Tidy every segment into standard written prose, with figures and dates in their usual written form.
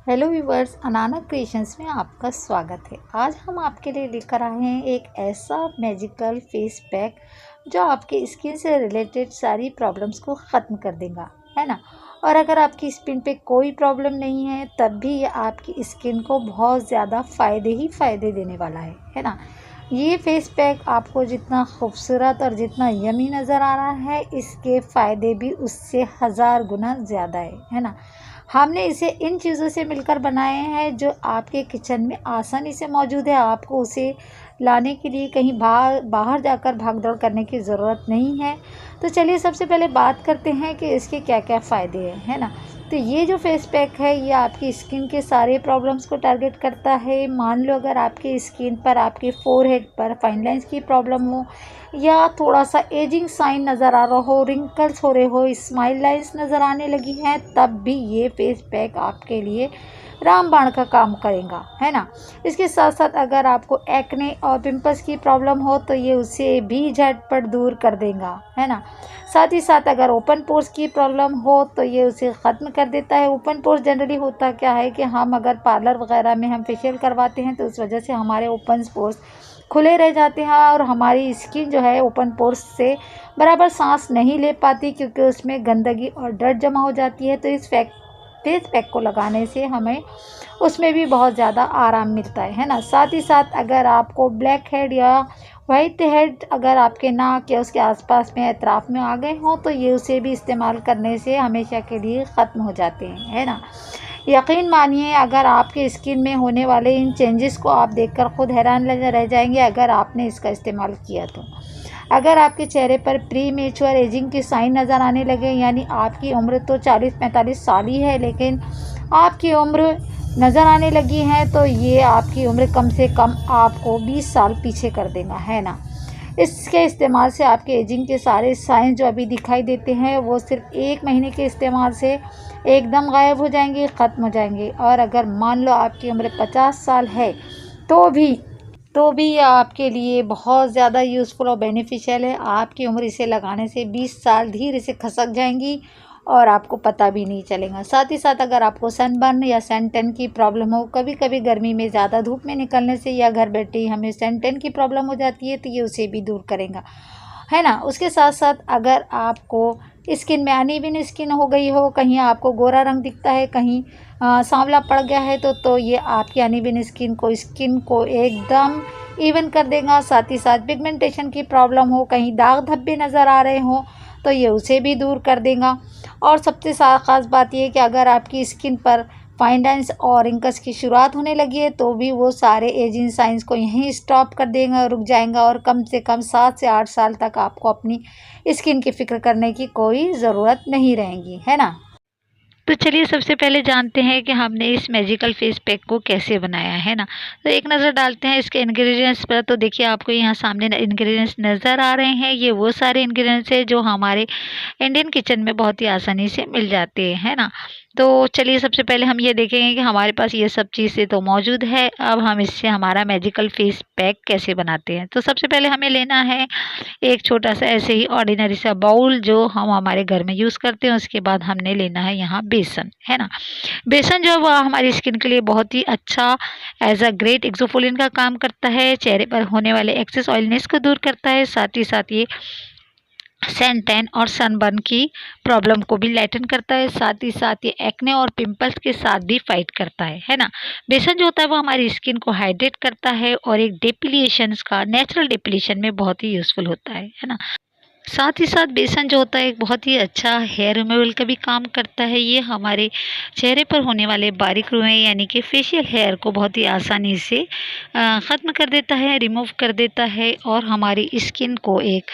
Hello viewers, अनाना creations में आपका स्वागत है। आज हम आपके लिए लेकर आए हैं एक ऐसा मैजिकल फेस पैक जो आपके स्किन से रिलेटेड सारी प्रॉब्लम्स को ख़त्म कर देगा, है ना। और अगर आपकी स्किन पे कोई प्रॉब्लम नहीं है तब भी ये आपकी स्किन को बहुत ज़्यादा फ़ायदे देने वाला है ना। ये फेस पैक आपको जितना खूबसूरत और जितना यमी नज़र आ रहा है, इसके फ़ायदे भी उससे 1000 गुना ज़्यादा है ना। हमने इसे इन चीज़ों से मिलकर बनाए हैं जो आपके किचन में आसानी से मौजूद है। आपको उसे लाने के लिए कहीं बाहर जाकर भाग दौड़ करने की ज़रूरत नहीं है। तो चलिए सबसे पहले बात करते हैं कि इसके क्या क्या फ़ायदे हैं, है ना। तो ये जो फेस पैक है ये आपकी स्किन के सारे प्रॉब्लम्स को टारगेट करता है। मान लो अगर आपकी स्किन पर, आपके फोरहेड पर फाइन लाइंस की प्रॉब्लम हो, या थोड़ा सा एजिंग साइन नज़र आ रहा हो, रिंकल्स हो रहे हो, स्माइल लाइंस नज़र आने लगी हैं, तब भी ये फेस पैक आपके लिए रामबाण का काम करेगा, है ना। इसके साथ साथ अगर आपको एक्ने और पिंपल्स की प्रॉब्लम हो तो ये उसे भी झटपट दूर कर देगा, है ना। साथ ही साथ अगर ओपन पोर्स की प्रॉब्लम हो तो ये उसे ख़त्म कर देता है। ओपन पोर्स जनरली होता क्या है कि हम अगर पार्लर वगैरह में हम फेशियल करवाते हैं तो उस वजह से हमारे ओपन पोर्स खुले रह जाते हैं और हमारी स्किन जो है ओपन पोर्स से बराबर सांस नहीं ले पाती, क्योंकि उसमें गंदगी और डर्ट जमा हो जाती है। तो इस फेस पैक को लगाने से हमें उसमें भी बहुत ज़्यादा आराम मिलता है ना। साथ ही साथ अगर आपको ब्लैक हेड या वाइट हेड अगर आपके नाक या उसके आसपास में अतराफ में आ गए हों तो ये उसे भी इस्तेमाल करने से हमेशा के लिए ख़त्म हो जाते हैं, है ना। यकीन मानिए अगर आपके स्किन में होने वाले इन चेंजेस को आप देखकर खुद हैरान रह जाएंगे अगर आपने इसका इस्तेमाल किया तो। अगर आपके चेहरे पर प्री मेच्योर एजिंग के साइन नज़र आने लगे, यानी आपकी उम्र तो 40-45 साल ही है लेकिन आपकी उम्र नज़र आने लगी है, तो ये आपकी उम्र कम से कम आपको 20 साल पीछे कर देगा, है ना। इसके इस्तेमाल से आपके एजिंग के सारे साइन जो अभी दिखाई देते हैं वो सिर्फ 1 महीने के इस्तेमाल से एकदम गायब हो जाएंगे, ख़त्म हो जाएंगे। और अगर मान लो आपकी उम्र 50 साल है तो भी ये आपके लिए बहुत ज़्यादा यूज़फुल और बेनिफिशियल है। आपकी उम्र इसे लगाने से 20 साल धीरे से खसक जाएंगी और आपको पता भी नहीं चलेगा। साथ ही साथ अगर आपको सनबर्न या सन टैन की प्रॉब्लम हो, कभी कभी गर्मी में ज़्यादा धूप में निकलने से या घर बैठे ही हमें सन टैन की प्रॉब्लम हो जाती है, तो ये उसे भी दूर करेगा, है ना। उसके साथ साथ अगर आपको स्किन में अनइवन स्किन हो गई हो, कहीं आपको गोरा रंग दिखता है, कहीं सांवला पड़ गया है, तो ये आपकी अनइवन स्किन को एकदम इवन कर देगा। साथ ही साथ पिगमेंटेशन की प्रॉब्लम हो, कहीं दाग धब्बे नज़र आ रहे हों तो ये उसे भी दूर कर देगा। और सबसे ख़ास बात ये कि अगर आपकी स्किन पर फाइन लाइंस और रिंकल्स की शुरुआत होने लगी है तो भी वो सारे एजिंग साइंस को यहीं स्टॉप कर देगा, रुक जाएगा, और कम से कम 7 से 8 साल तक आपको अपनी स्किन की फ़िक्र करने की कोई ज़रूरत नहीं रहेगी, है ना। तो चलिए सबसे पहले जानते हैं कि हमने इस मैजिकल फेस पैक को कैसे बनाया है ना। तो एक नज़र डालते हैं इसके इंग्रेडिएंट्स पर। तो देखिए आपको यहाँ सामने इंग्रेडिएंट्स नज़र आ रहे हैं। ये वो सारे इंग्रेडिएंट्स हैं जो हमारे इंडियन किचन में बहुत ही आसानी से मिल जाते हैं, है ना। तो चलिए सबसे पहले हम ये देखेंगे कि हमारे पास ये सब चीज़ें तो मौजूद है। अब हम इससे हमारा मैजिकल फेस पैक कैसे बनाते हैं। तो सबसे पहले हमें लेना है एक छोटा सा ऐसे ही ऑर्डिनरी सा बाउल जो हम हमारे घर में यूज़ करते हैं। उसके बाद हमने लेना है यहाँ बेसन, है ना। बेसन जो है वो हमारी स्किन के लिए बहुत ही अच्छा एज अ ग्रेट एक्सफोलिएंट का काम करता है। चेहरे पर होने वाले एक्सेस ऑयलनेस को दूर करता है। साथ ही साथ ये सन टैन और सनबर्न की प्रॉब्लम को भी लाइटन करता है। साथ ही साथ ये एक्ने और पिंपल्स के साथ भी फाइट करता है ना। बेसन जो होता है वो हमारी स्किन को हाइड्रेट करता है और एक डेपिलेशंस का नेचुरल डेपिलेशन में बहुत ही यूज़फुल होता है ना। साथ ही साथ बेसन जो होता है एक बहुत ही अच्छा हेयर रिमूवल का भी काम करता है। ये हमारे चेहरे पर होने वाले बारीक रुएं यानी कि फेशियल हेयर को बहुत ही आसानी से ख़त्म कर देता है, रिमूव कर देता है और हमारी स्किन को एक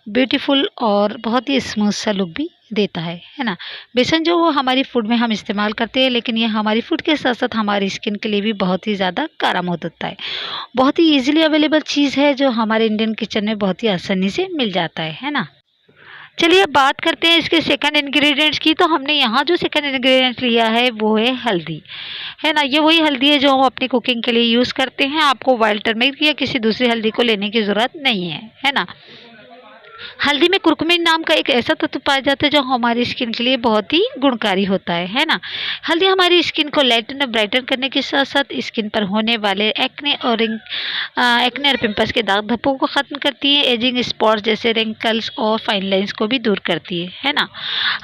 ब्यूटीफुल और बहुत ही स्मूथ सा लुक भी देता है ना। बेसन जो वो हमारी फूड में हम इस्तेमाल करते हैं, लेकिन ये हमारी फूड के साथ साथ हमारी स्किन के लिए भी बहुत ही ज़्यादा कारगर होता है। बहुत ही ईजिली अवेलेबल चीज़ है जो हमारे इंडियन किचन में बहुत ही आसानी से मिल जाता है ना। चलिए अब बात करते हैं इसके सेकंड इंग्रेडिएंट्स की। तो हमने यहाँ जो सेकंड इंग्रेडिएंट लिया है वो है हल्दी, है ना। ये वही हल्दी है जो हम अपनी कुकिंग के लिए यूज़ करते हैं। आपको वाइल्ड टर्मरिक या किसी दूसरी हल्दी को लेने की ज़रूरत नहीं है ना। हल्दी में कुरकुमिन नाम का एक ऐसा तत्व पाया जाता है जो हमारी स्किन के लिए बहुत ही गुणकारी होता है ना। हल्दी हमारी स्किन को लाइटन और ब्राइटन करने के साथ साथ स्किन पर होने वाले एक्ने और पिंपल्स के दाग धब्बों को खत्म करती है, एजिंग स्पॉट्स जैसे रिंकल्स और फाइन लाइंस को भी दूर करती है ना।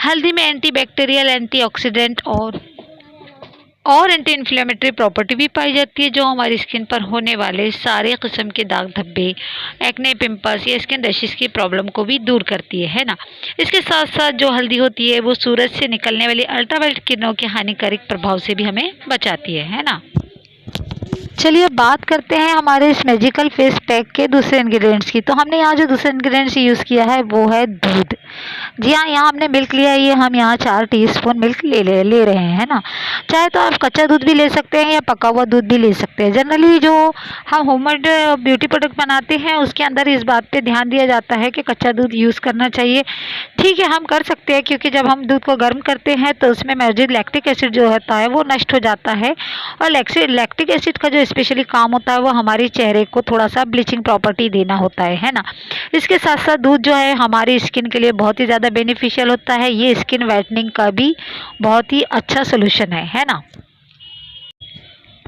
हल्दी में एंटी बैक्टीरियल, एंटीऑक्सीडेंट और एंटी इन्फ्लेमेटरी प्रॉपर्टी भी पाई जाती है जो हमारी स्किन पर होने वाले सारे किस्म के दाग धब्बे, एक्ने, पिंपल्स या स्किन रैशेस की प्रॉब्लम को भी दूर करती है ना। इसके साथ साथ जो हल्दी होती है वो सूरज से निकलने वाली अल्ट्रावायलेट किरणों के हानिकारक प्रभाव से भी हमें बचाती है ना। चलिए अब बात करते हैं हमारे इस मैजिकल फेस पैक के दूसरे इंग्रेडिएंट्स की। तो हमने यहाँ जो दूसरे इंग्रेडिएंट्स यूज़ किया है वो है दूध। जी हाँ, यहाँ हमने मिल्क लिया है, ये हम यहाँ 4 टीस्पून मिल्क ले रहे हैं, है ना। चाहे तो आप कच्चा दूध भी ले सकते हैं या पका हुआ दूध भी ले सकते हैं। जनरली जो हम होममेड ब्यूटी प्रोडक्ट बनाते हैं उसके अंदर इस बात पे ध्यान दिया जाता है कि कच्चा दूध यूज़ करना चाहिए। ठीक है, हम कर सकते हैं क्योंकि जब हम दूध को गर्म करते हैं तो उसमें मौजूद लैक्टिक एसिड जो होता है वो नष्ट हो जाता है, और लैक्टिक एसिड का जो स्पेशली काम होता है वो हमारे चेहरे को थोड़ा सा ब्लीचिंग प्रॉपर्टी देना होता है ना। इसके साथ साथ दूध जो है हमारी स्किन के लिए बहुत ही ज़्यादा बेनिफिशियल होता है। ये स्किन वाइटनिंग का भी बहुत ही अच्छा सोल्यूशन है ना।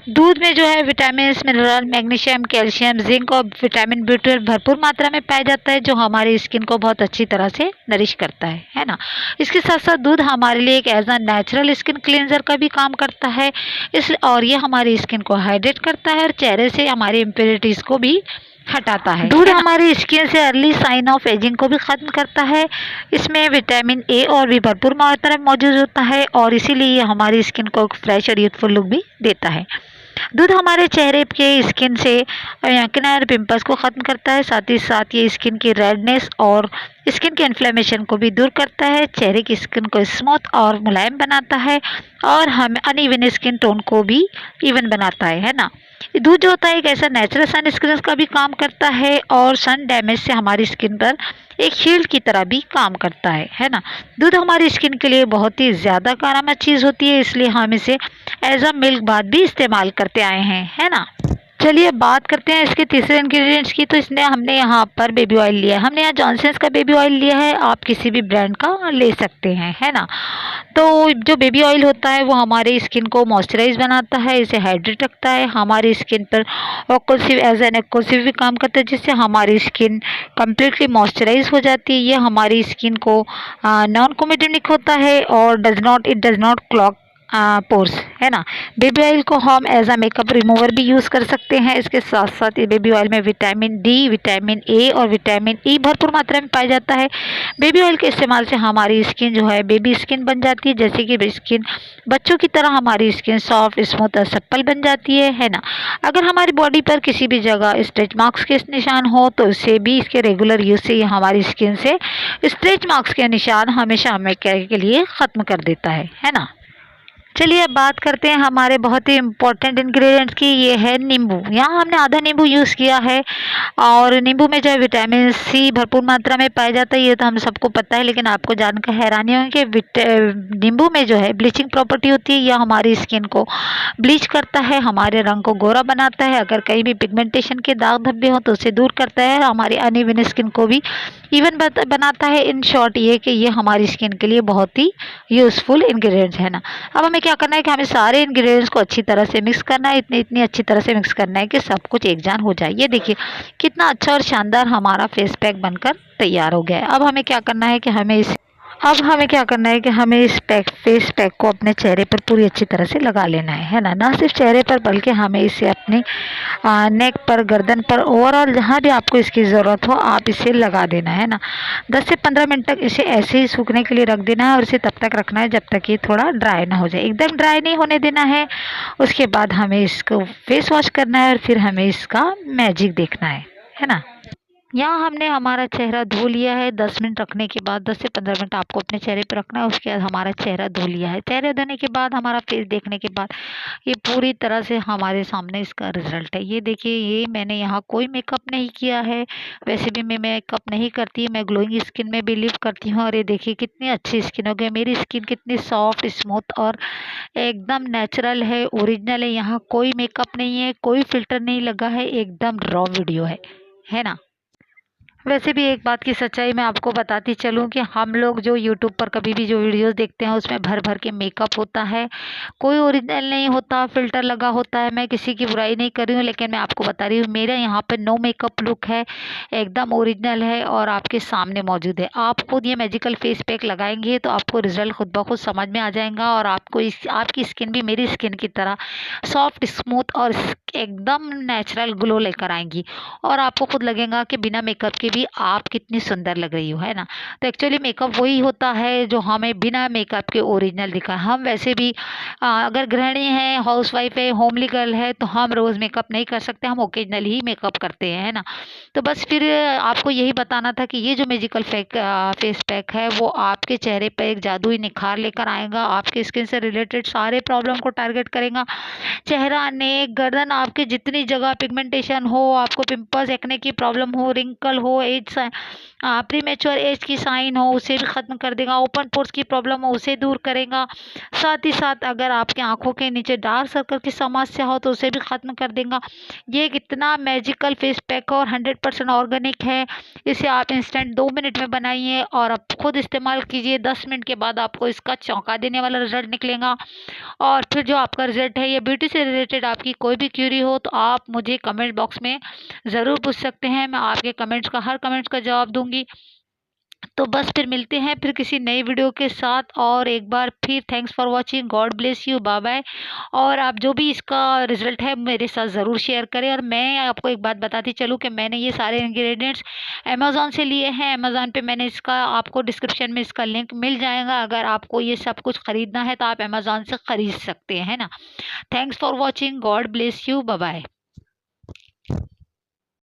दूध में जो है vitamin, mineral, magnesium, calcium, zinc और विटामिन B12 भरपूर मात्रा में पाया जाता है जो हमारी स्किन को बहुत अच्छी तरह से नरिश करता है ना। इसके साथ साथ दूध हमारे लिए एक as a natural skin cleanser का भी काम करता है, इस और ये हमारी स्किन को हाइड्रेट करता है और चेहरे से हमारी इम्प्योरिटीज़ को भी हटाता है। दूध हमारी स्किन से अर्ली साइन ऑफ एजिंग को भी खत्म करता है। इसमें विटामिन A और भी भरपूर मात्रा में मौजूद होता है और इसीलिए ये हमारी स्किन को फ्रेश और यूथफुल लुक भी देता है। दूध हमारे चेहरे के स्किन से एक्ने और पिंपल्स को ख़त्म करता है, साथ ही साथ ये स्किन की रेडनेस और स्किन के इन्फ्लेमेशन को भी दूर करता है, चेहरे की स्किन को स्मूथ और मुलायम बनाता है और हम अनइवन स्किन टोन को भी इवन बनाता है ना। दूध जो होता है एक ऐसा नेचुरल सन स्क्रीन का भी काम करता है और सन डैमेज से हमारी स्किन पर एक शील्ड की तरह भी काम करता है ना। दूध हमारी स्किन के लिए बहुत ही ज़्यादा कारगर चीज़ होती है, इसलिए हम इसे एज अ मिल्क बाथ भी इस्तेमाल करते आए हैं, है ना। चलिए अब बात करते हैं इसके तीसरे इंग्रेडिएंट्स की। तो इसने हमने यहाँ पर बेबी ऑयल लिया है, हमने यहाँ जॉनसन्स का बेबी ऑयल लिया है, आप किसी भी ब्रांड का ले सकते हैं, है ना। तो जो बेबी ऑयल होता है वो हमारे स्किन को मॉइस्चराइज बनाता है, इसे हाइड्रेट रखता है, हमारी स्किन पर ऑक्लूसिव एज एन एक्लूसिव भी काम करता है जिससे हमारी स्किन कम्प्लीटली मॉइस्चराइज हो जाती है। ये हमारी स्किन को नॉन कोमेडोनिक होता है और it does not clog pores, है ना। बेबी ऑयल को हम एज अ मेकअप रिमूवर भी यूज़ कर सकते हैं। इसके साथ साथ ये बेबी ऑयल में विटामिन D, विटामिन A और विटामिन E भरपूर मात्रा में पाया जाता है। बेबी ऑयल के इस्तेमाल से हमारी स्किन जो है बेबी स्किन बन जाती है, जैसे कि स्किन बच्चों की तरह हमारी स्किन सॉफ्ट, स्मूथ और सप्पल बन जाती है ना। अगर हमारी बॉडी पर किसी भी जगह स्ट्रेच मार्क्स के निशान हो तो इससे भी इसके रेगुलर यूज से हमारी स्किन से स्ट्रेच मार्क्स के निशान हमेशा के लिए ख़त्म कर देता है ना। चलिए अब बात करते हैं हमारे बहुत ही इम्पोर्टेंट इंग्रेडिएंट्स की। ये है नींबू। यहाँ हमने आधा नींबू यूज़ किया है और नींबू में जो है विटामिन C भरपूर मात्रा में पाया जाता है, ये तो हम सबको पता है, लेकिन आपको जानकर हैरानी होगी कि नींबू में जो है ब्लीचिंग प्रॉपर्टी होती है। यह हमारी स्किन को ब्लीच करता है, हमारे रंग को गोरा बनाता है, अगर कहीं भी पिगमेंटेशन के दाग धब्बे हो तो उसे दूर करता है, हमारी अनइवन स्किन को भी इवन बनाता है। इन शॉर्ट ये कि ये हमारी स्किन के लिए बहुत ही यूज़फुल इंग्रेडिएंट्स है ना। अब हमें क्या करना है कि हमें सारे इंग्रेडिएंट्स को अच्छी तरह से मिक्स करना है, इतनी अच्छी तरह से मिक्स करना है कि सब कुछ एक जान हो जाए। ये देखिए कितना अच्छा और शानदार हमारा फेस पैक बनकर तैयार हो गया है। अब हमें क्या करना है कि हमें इस फेस पैक को अपने चेहरे पर पूरी अच्छी तरह से लगा लेना है ना। ना सिर्फ चेहरे पर बल्कि हमें इसे अपने नेक पर, गर्दन पर, ओवरऑल जहाँ भी आपको इसकी ज़रूरत हो आप इसे लगा देना है ना। 10 से 15 मिनट तक इसे ऐसे ही सूखने के लिए रख देना है और इसे तब तक रखना है जब तक ये थोड़ा ड्राई ना हो जाए, एकदम ड्राई नहीं होने देना है। उसके बाद हमें इसको फेस वॉश करना है और फिर हमें इसका मैजिक देखना है ना। यहाँ हमने हमारा चेहरा धो लिया है। 10 मिनट रखने के बाद 10 से 15 मिनट आपको अपने चेहरे पर रखना है। उसके बाद हमारा चेहरा धो लिया है। चेहरे धोने के बाद हमारा फेस देखने के बाद ये पूरी तरह से हमारे सामने इसका रिजल्ट है। ये देखिए, ये मैंने यहाँ कोई मेकअप नहीं किया है, वैसे भी मैं मेकअप नहीं करती, मैं ग्लोइंग स्किन में बिलीव करती हूँ। और ये देखिए कितनी अच्छी स्किन हो गई, मेरी स्किन कितनी सॉफ्ट, स्मूथ और एकदम नेचुरल है, ओरिजिनल है। यहाँ कोई मेकअप नहीं है, कोई फिल्टर नहीं लगा है, एकदम रॉ वीडियो है ना। वैसे भी एक बात की सच्चाई मैं आपको बताती चलूँ कि हम लोग जो यूट्यूब पर कभी भी जो वीडियोस देखते हैं उसमें भर भर के मेकअप होता है, कोई ओरिजिनल नहीं होता, फ़िल्टर लगा होता है। मैं किसी की बुराई नहीं कर रही हूँ, लेकिन मैं आपको बता रही हूँ मेरा यहाँ पे नो मेकअप लुक है, एकदम ओरिजिनल है और आपके सामने मौजूद है। आप खुद ये मैजिकल फेस पैक लगाएंगे तो आपको रिजल्ट खुद ब खुद समझ में आ जाएगा और आपको आपकी स्किन भी मेरी स्किन की तरह सॉफ्ट, स्मूथ और एकदम नेचुरल ग्लो लेकर आएंगी और आपको खुद लगेगा कि बिना मेकअप के भी आप कितनी सुंदर लग रही हो, है ना। तो एक्चुअली मेकअप वही होता है जो हमें बिना मेकअप के ओरिजिनल दिखा। हम वैसे भी अगर गृहिणी है, हाउसवाइफ है, होमली गर्ल है तो हम रोज़ मेकअप नहीं कर सकते, हम ओकेजनली ही मेकअप करते हैं, है ना। तो बस फिर आपको यही बताना था कि ये जो मैजिकल फेस पैक है वो आपके चेहरे पर एक जादुई निखार लेकर आएगा, आपके स्किन से रिलेटेड सारे प्रॉब्लम को टारगेट करेगा। चेहरा, नेक, गर्दन, आपकी जितनी जगह पिगमेंटेशन हो, आपको पिंपल्स, एक्ने की प्रॉब्लम हो, रिंकल हो, एज प्रीमेच्योर एज की साइन हो उसे भी ख़त्म कर देगा, ओपन पोर्स की प्रॉब्लम हो उसे दूर करेगा। साथ ही साथ अगर आपके आंखों के नीचे डार्क सर्कल की समस्या हो तो उसे भी ख़त्म कर देगा। ये एक इतना मैजिकल फेस पैक और 100% ऑर्गेनिक है। इसे आप इंस्टेंट 2 मिनट में बनाइए और आप खुद इस्तेमाल कीजिए। 10 मिनट के बाद आपको इसका चौंका देने वाला रिजल्ट निकलेगा। और फिर जो आपका रिजल्ट है, ये ब्यूटी से रिलेटेड आपकी कोई भी क्यूरी हो तो आप मुझे कमेंट बॉक्स में ज़रूर पूछ सकते हैं। मैं आपके कमेंट्स का, हर कमेंट्स का जवाब दूंगी। तो बस फिर मिलते हैं फिर किसी नई वीडियो के साथ और एक बार फिर thanks for watching, God bless you, bye bye. और आप जो भी इसका रिजल्ट है मेरे साथ ज़रूर शेयर करें। और मैं आपको एक बात बताती चलूँ कि मैंने ये सारे इंग्रेडिएंट्स अमेज़ॉन से लिए हैं। अमेज़ॉन पे मैंने इसका, आपको डिस्क्रिप्शन में इसका लिंक मिल जाएगा। अगर आपको ये सब कुछ ख़रीदना है तो आप अमेज़ॉन से ख़रीद सकते हैं, है ना। Thanks for watching, God bless you, bye bye.